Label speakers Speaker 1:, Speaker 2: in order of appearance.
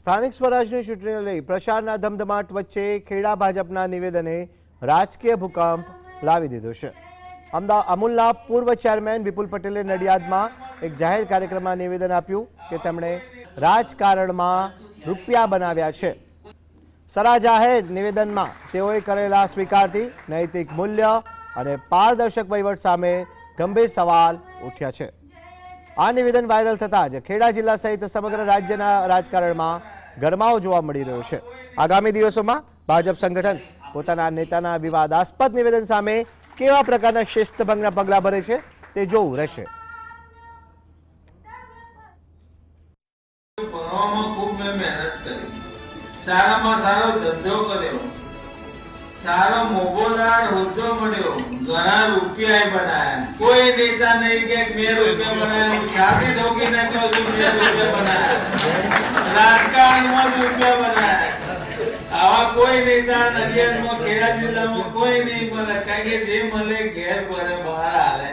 Speaker 1: સ્થાનિક સ્વરાજની ચૂંટણીને લઈ પ્રચારના ધમધમાટ વચ્ચે ખેડા ભાજપના નિવેદને રાજકીય ભૂકંપ લાવી દીધો છે। અમૂલના પૂર્વ ચેરમેન વિપુલ પટેલે નડિયાદમાં એક જાહેર કાર્યક્રમમાં નિવેદન આપ્યું કે તેમણે રાજકારણમાં રૂપિયા બનાવ્યા છે। સરા જાહેર નિવેદનમાં તેઓએ કરેલા સ્વીકારથી નૈતિક મૂલ્ય અને પારદર્શક વહીવટ સામે ગંભીર સવાલ ઉઠ્યા છે। આ નિવેદન વાયરલ થતા જ ખેડા જિલ્લા સહિત સમગ્ર રાજ્યના રાજકારણમાં ગરમાવો જોવા મળી રહ્યો છે। આગામી દિવસોમાં ભાજપ સંગઠન પોતાના નેતાના વિવાદાસ્પદ નિવેદન સામે કેવા પ્રકારના શિસ્તભંગના પગલાં ભરે છે તે જોવું રહેશે।
Speaker 2: સારામાં સારો ધંધો કર્યો, સારો મોભોદાર હોદ્દો મળ્યો, ઘણા રૂપિયા બનાયા। કોઈ નેતા નહીં કે મેં રૂપિયા બનાવ્યા, છાતી ઠોકીને કહું છું મેં રૂપિયા બનાવ્યા, રાજકારણમાં જ રૂપિયા બનાવ્યા। આવા કોઈ નેતા નડિયાદમાં ખેડા જિલ્લામાં કોઈ નહીં મળે, કારણ કે જે મળે ઘેર ભરે બહાર હાલે।